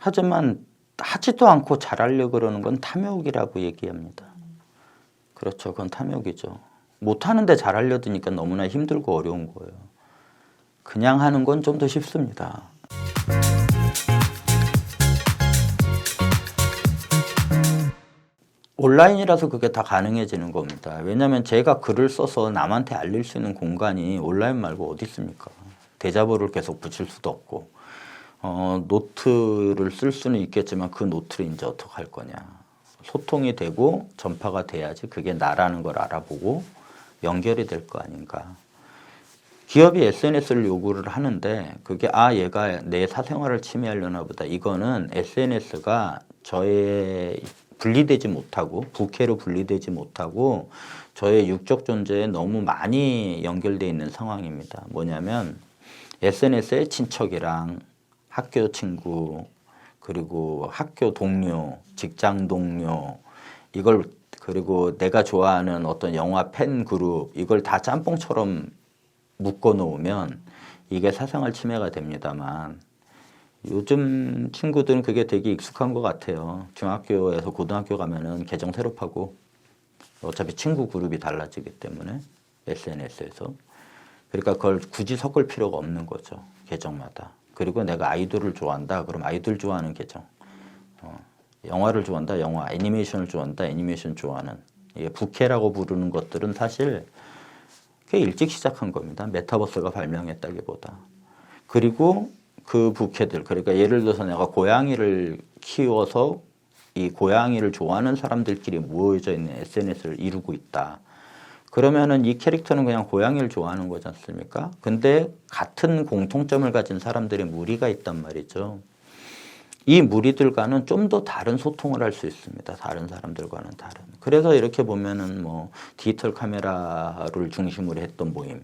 하지만 하지도 않고 잘하려고 그러는 건 탐욕이라고 얘기합니다. 그렇죠. 그건 탐욕이죠. 못하는데 잘하려 드니까 너무나 힘들고 어려운 거예요. 그냥 하는 건 좀 더 쉽습니다. 온라인이라서 그게 다 가능해지는 겁니다. 왜냐하면 제가 글을 써서 남한테 알릴 수 있는 공간이 온라인 말고 어디 있습니까? 대자보를 계속 붙일 수도 없고 노트를 쓸 수는 있겠지만 그 노트를 이제 어떻게 할 거냐. 소통이 되고 전파가 돼야지 그게 나라는 걸 알아보고 연결이 될 거 아닌가. 기업이 SNS를 요구를 하는데 그게 얘가 내 사생활을 침해하려나 보다. 이거는 SNS가 저의 분리되지 못하고 부캐로 분리되지 못하고 저의 육적 존재에 너무 많이 연결되어 있는 상황입니다. 뭐냐면 SNS의 친척이랑 학교 친구 그리고 학교 동료, 직장 동료 이걸 그리고 내가 좋아하는 어떤 영화 팬 그룹 이걸 다 짬뽕처럼 묶어 놓으면 이게 사생활 침해가 됩니다만 요즘 친구들은 그게 되게 익숙한 것 같아요. 중학교에서 고등학교 가면은 계정 새로 파고 어차피 친구 그룹이 달라지기 때문에 SNS에서 그러니까 그걸 굳이 섞을 필요가 없는 거죠. 계정마다. 그리고 내가 아이돌을 좋아한다. 그럼 아이돌 좋아하는 계정. 영화를 좋아한다. 영화. 애니메이션을 좋아한다. 애니메이션 좋아하는. 이게 부캐라고 부르는 것들은 사실 꽤 일찍 시작한 겁니다. 메타버스가 발명했다기보다. 그리고 그 부캐들, 그러니까 예를 들어서 내가 고양이를 키워서 이 고양이를 좋아하는 사람들끼리 모여져 있는 SNS를 이루고 있다. 그러면은 이 캐릭터는 그냥 고양이를 좋아하는 거지 않습니까? 근데 같은 공통점을 가진 사람들의 무리가 있단 말이죠. 이 무리들과는 좀 더 다른 소통을 할 수 있습니다. 다른 사람들과는 다른. 그래서 이렇게 보면은 뭐 디지털 카메라를 중심으로 했던 모임,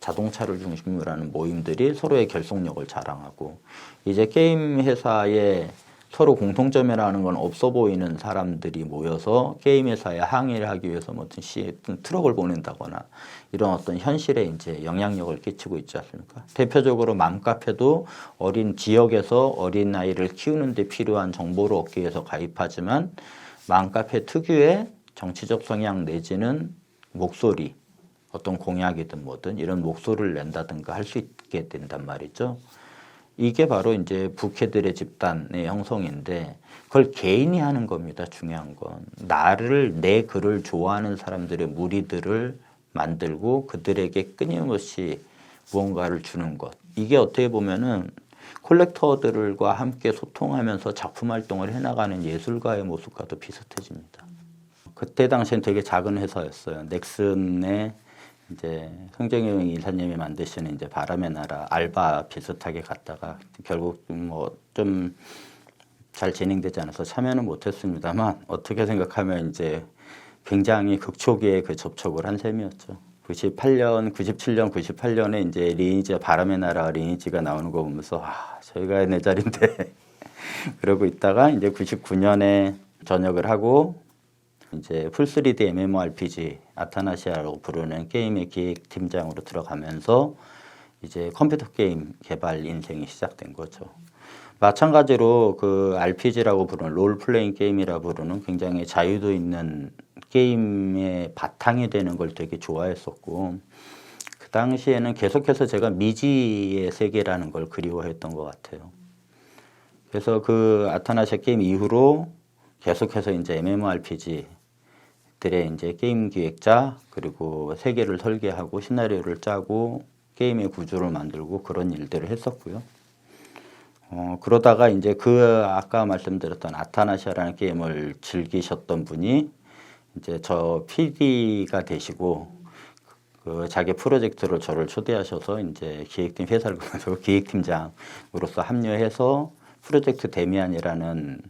자동차를 중심으로 하는 모임들이 서로의 결속력을 자랑하고 이제 게임 회사에 서로 공통점이라는 건 없어 보이는 사람들이 모여서 게임 회사에 항의를 하기 위해서 뭐 어떤 트럭을 보낸다거나 이런 어떤 현실에 이제 영향력을 끼치고 있지 않습니까? 대표적으로 맘카페도 어린 지역에서 어린 아이를 키우는 데 필요한 정보를 얻기 위해서 가입하지만 맘카페 특유의 정치적 성향 내지는 목소리 어떤 공약이든 뭐든 이런 목소리를 낸다든가 할 수 있게 된단 말이죠. 이게 바로 이제 부캐들의 집단의 형성인데 그걸 개인이 하는 겁니다. 중요한 건. 내 글을 좋아하는 사람들의 무리들을 만들고 그들에게 끊임없이 무언가를 주는 것. 이게 어떻게 보면은 콜렉터들과 함께 소통하면서 작품 활동을 해나가는 예술가의 모습과도 비슷해집니다. 그때 당시엔 되게 작은 회사였어요. 넥슨의 이제 성정용 이사님이 만드시는 이제 바람의 나라 알바 비슷하게 갔다가 결국 뭐 좀 잘 진행되지 않아서 참여는 못했습니다만 어떻게 생각하면 이제 굉장히 극초기에 그 접촉을 한 셈이었죠. 97년, 98년에 이제 리니지 바람의 나라 리니지가 나오는 거 보면서 저희가 내 자리인데 그러고 있다가 이제 99년에 전역을 하고 이제 풀3D MMORPG 아타나시아라고 부르는 게임의 기획팀장으로 들어가면서 이제 컴퓨터 게임 개발 인생이 시작된 거죠. 마찬가지로 그 RPG라고 부르는 롤플레잉 게임이라 부르는 굉장히 자유도 있는 게임의 바탕이 되는 걸 되게 좋아했었고 그 당시에는 계속해서 제가 미지의 세계라는 걸 그리워했던 것 같아요. 그래서 그 아타나시아 게임 이후로 계속해서 이제 MMORPG 들의 이제 게임 기획자 그리고 세계를 설계하고 시나리오를 짜고 게임의 구조를 만들고 그런 일들을 했었고요. 그러다가 이제 아까 말씀드렸던 아타나시아라는 게임을 즐기셨던 분이 이제 저 PD가 되시고 그 자기 프로젝트로 저를 초대하셔서 이제 기획팀 회사를 그만두고 기획팀장으로서 합류해서 프로젝트 데미안이라는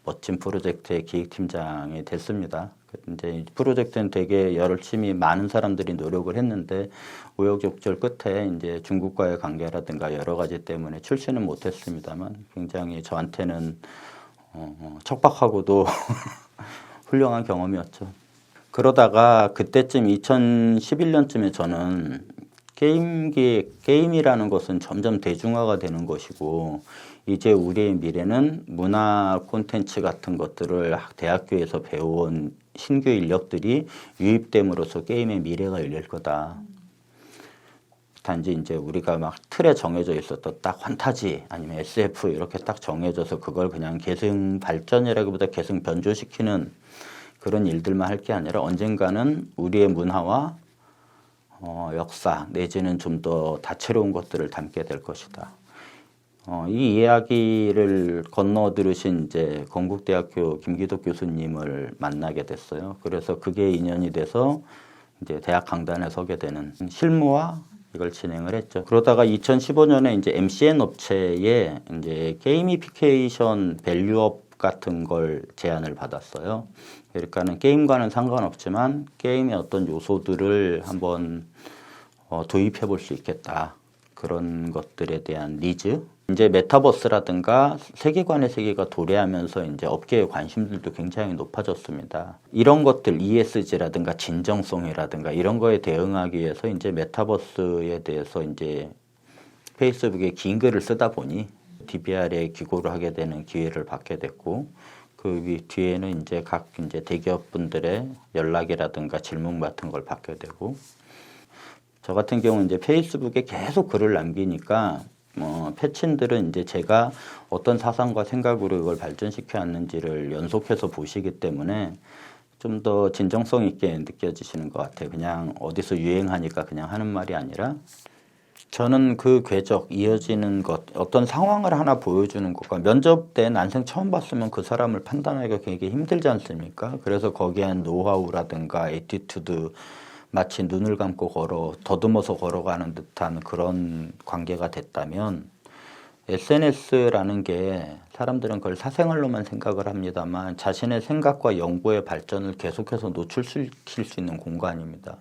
멋진 프로젝트의 기획팀장이 됐습니다. 이제 프로젝트는 되게 열심히 많은 사람들이 노력을 했는데 우여곡절 끝에 이제 중국과의 관계라든가 여러 가지 때문에 출시는 못했습니다만 굉장히 저한테는 척박하고도 훌륭한 경험이었죠. 그러다가 그때쯤 2011년쯤에 저는 게임이라는 것은 점점 대중화가 되는 것이고 이제 우리의 미래는 문화 콘텐츠 같은 것들을 대학교에서 배워온 신규 인력들이 유입됨으로써 게임의 미래가 열릴 거다. 단지 이제 우리가 막 틀에 정해져 있었던 딱 환타지 아니면 SF 이렇게 딱 정해져서 그걸 그냥 계승 발전이라기보다 계승 변조시키는 그런 일들만 할 게 아니라 언젠가는 우리의 문화와 역사 내지는 좀 더 다채로운 것들을 담게 될 것이다. 이 이야기를 건너 들으신 이제 건국대학교 김기덕 교수님을 만나게 됐어요. 그래서 그게 인연이 돼서 이제 대학 강단에 서게 되는 실무와 이걸 진행을 했죠. 그러다가 2015년에 이제 MCN 업체에 이제 게이미피케이션 밸류업 같은 걸 제안을 받았어요. 그러니까는 게임과는 상관없지만 게임의 어떤 요소들을 한번 도입해 볼 수 있겠다. 그런 것들에 대한 니즈. 이제 메타버스라든가 세계관의 세계가 도래하면서 이제 업계의 관심들도 굉장히 높아졌습니다. 이런 것들 ESG라든가 진정성이라든가 이런 거에 대응하기 위해서 이제 메타버스에 대해서 이제 페이스북에 긴 글을 쓰다 보니 DBR에 기고를 하게 되는 기회를 받게 됐고 그 뒤에는 이제 각 이제 대기업분들의 연락이라든가 질문 같은 걸 받게 되고 저 같은 경우는 이제 페이스북에 계속 글을 남기니까 패친들은 이제 제가 어떤 사상과 생각으로 이걸 발전시켜 왔는지를 연속해서 보시기 때문에 좀 더 진정성 있게 느껴지시는 것 같아요. 그냥 어디서 유행하니까 그냥 하는 말이 아니라 저는 그 궤적 이어지는 것 어떤 상황을 하나 보여주는 것과 면접 때 난생 처음 봤으면 그 사람을 판단하기가 굉장히 힘들지 않습니까? 그래서 거기에 한 노하우라든가 에티튜드 마치 눈을 감고 더듬어서 걸어가는 듯한 그런 관계가 됐다면 SNS라는 게 사람들은 그걸 사생활로만 생각을 합니다만 자신의 생각과 연구의 발전을 계속해서 노출시킬 수 있는 공간입니다.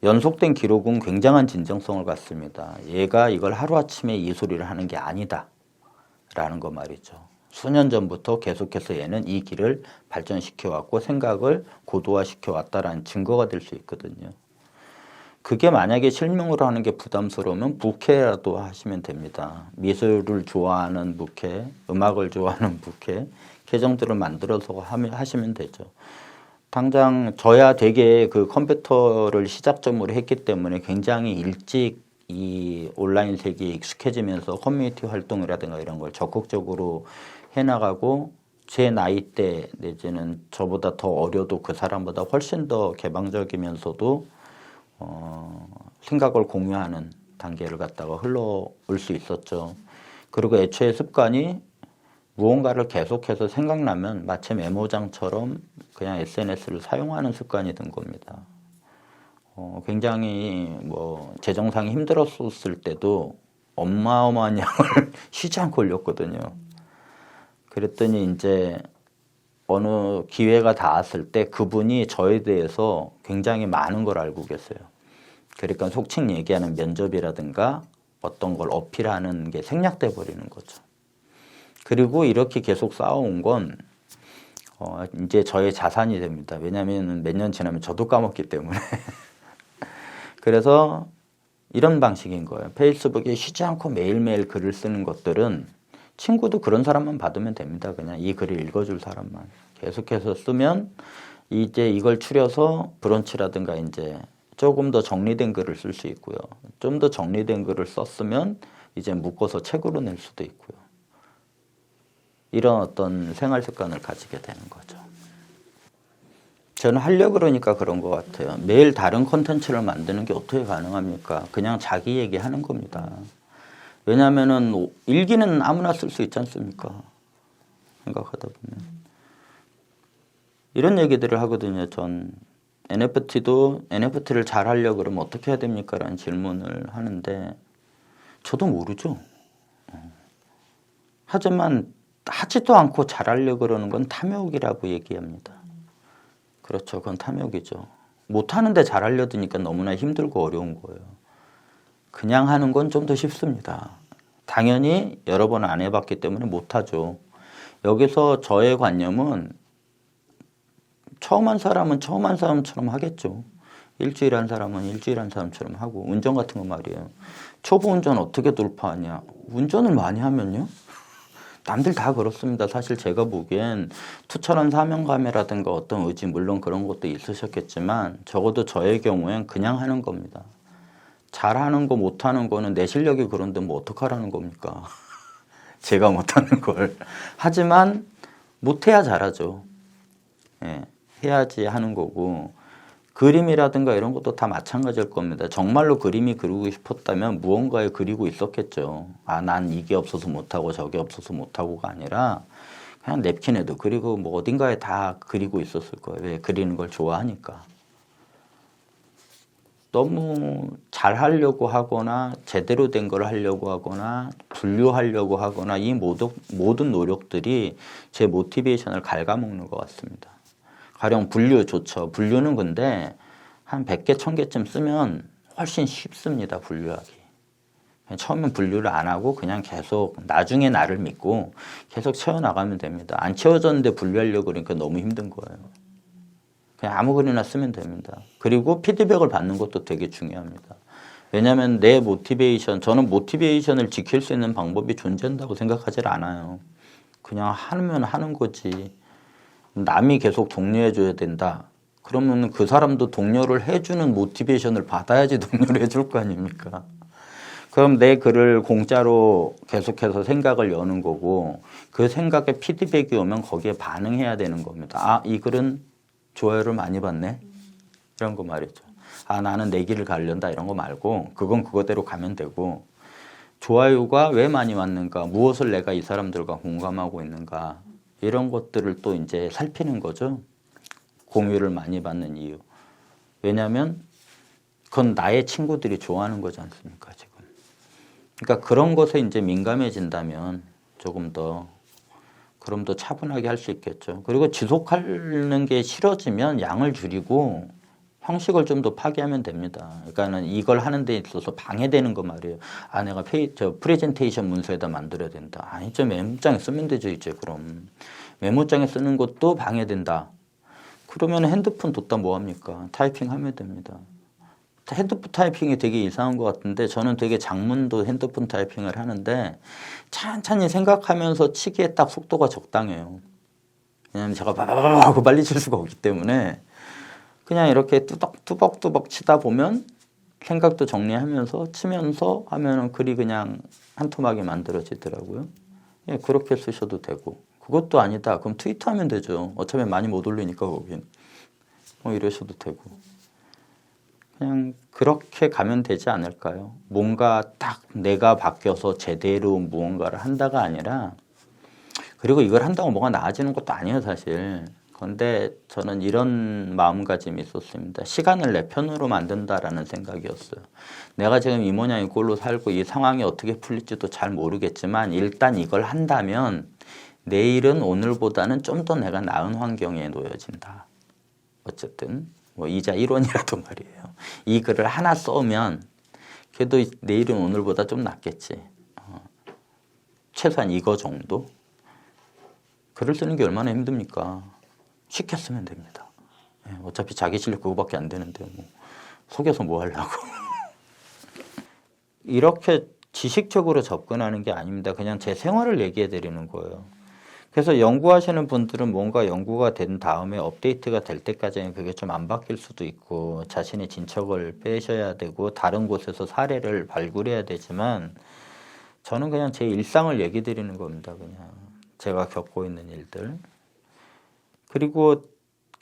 연속된 기록은 굉장한 진정성을 갖습니다. 얘가 이걸 하루아침에 이 소리를 하는 게 아니다 라는 거 말이죠. 수년 전부터 계속해서 얘는 이 길을 발전시켜왔고 생각을 고도화시켜왔다라는 증거가 될 수 있거든요. 그게 만약에 실명으로 하는 게 부담스러우면 부캐라도 하시면 됩니다. 미술을 좋아하는 부캐, 음악을 좋아하는 부캐, 계정들을 만들어서 하시면 되죠. 당장 저야 되게 그 컴퓨터를 시작점으로 했기 때문에 굉장히 일찍 이 온라인 세계에 익숙해지면서 커뮤니티 활동이라든가 이런 걸 적극적으로 해나가고 제 나이대 내지는 저보다 더 어려도 그 사람보다 훨씬 더 개방적이면서도 생각을 공유하는 단계를 갖다가 흘러올 수 있었죠. 그리고 애초에 습관이 무언가를 계속해서 생각나면 마치 메모장처럼 그냥 SNS를 사용하는 습관이 든 겁니다. 굉장히 재정상이 힘들었을 때도 어마어마한 양을 쉬지 않고 올렸거든요. 그랬더니 이제 어느 기회가 닿았을 때 그분이 저에 대해서 굉장히 많은 걸 알고 계세요. 그러니까 속칭 얘기하는 면접이라든가 어떤 걸 어필하는 게 생략돼 버리는 거죠. 그리고 이렇게 계속 쌓아온 건 이제 저의 자산이 됩니다. 왜냐하면 몇 년 지나면 저도 까먹기 때문에. 그래서 이런 방식인 거예요. 페이스북에 쉬지 않고 매일매일 글을 쓰는 것들은 친구도 그런 사람만 받으면 됩니다. 그냥 이 글을 읽어줄 사람만. 계속해서 쓰면 이제 이걸 추려서 브런치라든가 이제 조금 더 정리된 글을 쓸 수 있고요. 좀 더 정리된 글을 썼으면 이제 묶어서 책으로 낼 수도 있고요. 이런 어떤 생활 습관을 가지게 되는 거죠. 저는 하려고 그러니까 그런 것 같아요. 매일 다른 콘텐츠를 만드는 게 어떻게 가능합니까? 그냥 자기 얘기하는 겁니다. 왜냐하면은 일기는 아무나 쓸 수 있지 않습니까? 생각하다 보면. 이런 얘기들을 하거든요. 전 NFT를 잘 하려고 그러면 어떻게 해야 됩니까? 라는 질문을 하는데 저도 모르죠. 하지만 하지도 않고 잘하려고 그러는 건 탐욕이라고 얘기합니다. 그렇죠. 그건 탐욕이죠. 못하는데 잘하려 드니까 너무나 힘들고 어려운 거예요. 그냥 하는 건 좀 더 쉽습니다. 당연히 여러 번 안 해봤기 때문에 못하죠. 여기서 저의 관념은 처음 한 사람은 처음 한 사람처럼 하겠죠. 일주일 한 사람은 일주일 한 사람처럼 하고 운전 같은 거 말이에요. 초보 운전 어떻게 돌파하냐. 운전을 많이 하면요. 남들 다 그렇습니다. 사실 제가 보기엔 투철한 사명감이라든가 어떤 의지 물론 그런 것도 있으셨겠지만 적어도 저의 경우엔 그냥 하는 겁니다. 잘하는 거 못하는 거는 내 실력이 그런데 뭐 어떡하라는 겁니까? 제가 못하는 걸. 하지만 못해야 잘하죠. 예, 해야지 하는 거고 그림이라든가 이런 것도 다 마찬가지일 겁니다. 정말로 그림이 그리고 싶었다면 무언가에 그리고 있었겠죠. 아, 난 이게 없어서 못하고 저게 없어서 못하고가 아니라 그냥 냅킨에도 그리고 뭐 어딘가에 다 그리고 있었을 거예요. 왜? 그리는 걸 좋아하니까. 너무 잘하려고 하거나 제대로 된 걸 하려고 하거나 분류하려고 하거나 이 모든 노력들이 제 모티베이션을 갉아먹는 것 같습니다. 가령 분류 좋죠. 분류는 근데 한 100개, 1000개쯤 쓰면 훨씬 쉽습니다. 분류하기. 처음엔 분류를 안 하고 그냥 계속 나중에 나를 믿고 계속 채워나가면 됩니다. 안 채워졌는데 분류하려고 그러니까 너무 힘든 거예요. 그냥 아무 글이나 쓰면 됩니다. 그리고 피드백을 받는 것도 되게 중요합니다. 왜냐하면 내 모티베이션, 저는 모티베이션을 지킬 수 있는 방법이 존재한다고 생각하지 않아요. 그냥 하면 하는 거지. 남이 계속 독려해줘야 된다. 그러면 그 사람도 독려를 해주는 모티베이션을 받아야지 독려를 해줄 거 아닙니까? 그럼 내 글을 공짜로 계속해서 생각을 여는 거고 그 생각에 피드백이 오면 거기에 반응해야 되는 겁니다. 아, 이 글은 좋아요를 많이 받네? 이런 거 말이죠. 아, 나는 내 길을 가려다 이런 거 말고 그건 그거대로 가면 되고 좋아요가 왜 많이 왔는가? 무엇을 내가 이 사람들과 공감하고 있는가? 이런 것들을 또 이제 살피는 거죠. 공유를 많이 받는 이유. 왜냐하면 그건 나의 친구들이 좋아하는 거지 않습니까, 지금. 그러니까 그런 것에 이제 민감해진다면 조금 더 그럼 더 차분하게 할 수 있겠죠. 그리고 지속하는 게 싫어지면 양을 줄이고 형식을 좀 더 파괴하면 됩니다. 그러니까는 이걸 하는 데 있어서 방해되는 거 말이에요. 아, 내가 프레젠테이션 문서에다 만들어야 된다. 아니, 좀 메모장에 쓰면 되죠, 이제 그럼. 메모장에 쓰는 것도 방해된다. 그러면 핸드폰 뒀다 뭐합니까? 타이핑하면 됩니다. 핸드폰 타이핑이 되게 이상한 것 같은데 저는 되게 장문도 핸드폰 타이핑을 하는데 천천히 생각하면서 치기에 딱 속도가 적당해요. 왜냐하면 제가 바바바바 하고 빨리 칠 수가 없기 때문에 그냥 이렇게 뚜벅뚜벅 치다 보면 생각도 정리하면서 치면서 하면은 글이 그냥 한 토막이 만들어지더라고요. 예, 그렇게 쓰셔도 되고 그것도 아니다. 그럼 트위터 하면 되죠. 어차피 많이 못 올리니까 거긴. 이러셔도 되고. 그냥 그렇게 가면 되지 않을까요? 뭔가 딱 내가 바뀌어서 제대로 무언가를 한다가 아니라 그리고 이걸 한다고 뭐가 나아지는 것도 아니에요, 사실. 그런데 저는 이런 마음가짐이 있었습니다. 시간을 내 편으로 만든다라는 생각이었어요. 내가 지금 이 모양 이꼴로 살고 이 상황이 어떻게 풀릴지도 잘 모르겠지만 일단 이걸 한다면 내일은 오늘보다는 좀 더 내가 나은 환경에 놓여진다. 어쨌든 뭐 이자 1원이라도 말이에요. 이 글을 하나 써면 그래도 내일은 오늘보다 좀 낫겠지. 최소한 이거 정도? 글을 쓰는 게 얼마나 힘듭니까? 쉽게 쓰면 됩니다. 어차피 자기 실력 그거밖에 안 되는데 뭐 속여서 뭐 하려고. 이렇게 지식적으로 접근하는 게 아닙니다. 그냥 제 생활을 얘기해 드리는 거예요. 그래서 연구하시는 분들은 뭔가 연구가 된 다음에 업데이트가 될 때까지는 그게 좀 안 바뀔 수도 있고 자신의 진척을 빼셔야 되고 다른 곳에서 사례를 발굴해야 되지만 저는 그냥 제 일상을 얘기 드리는 겁니다. 그냥 제가 겪고 있는 일들. 그리고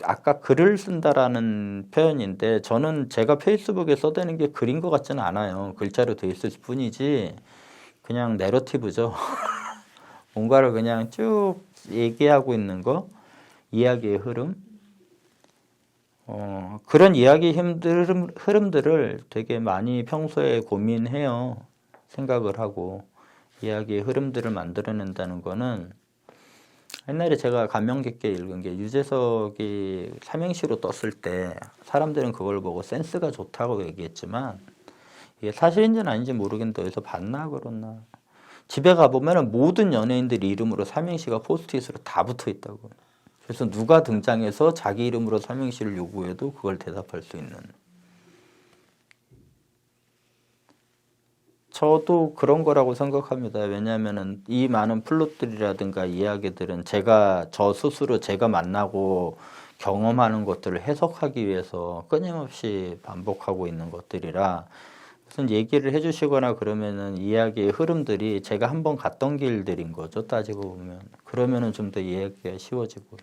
아까 글을 쓴다라는 표현인데 저는 제가 페이스북에 써대는 게 글인 것 같지는 않아요. 글자로 돼 있을 뿐이지 그냥 내러티브죠. 뭔가를 그냥 쭉 얘기하고 있는 거, 이야기의 흐름. 그런 이야기 흐름들을 되게 많이 평소에 고민해요. 생각을 하고 이야기의 흐름들을 만들어낸다는 거는 옛날에 제가 감명 깊게 읽은 게 유재석이 삼행시로 떴을 때 사람들은 그걸 보고 센스가 좋다고 얘기했지만 이게 사실인지는 아닌지 모르겠는데 어디서 봤나 그랬나. 집에 가보면 모든 연예인들 이름으로 삼행시가 포스트잇으로 다 붙어 있다고. 그래서 누가 등장해서 자기 이름으로 삼행시를 요구해도 그걸 대답할 수 있는. 저도 그런 거라고 생각합니다. 왜냐하면은 이 많은 플롯들이라든가 이야기들은 저 스스로 제가 만나고 경험하는 것들을 해석하기 위해서 끊임없이 반복하고 있는 것들이라 무슨 얘기를 해주시거나 그러면은 이야기의 흐름들이 제가 한번 갔던 길들인 거죠. 따지고 보면. 그러면은 좀 더 이해하기가 쉬워지고.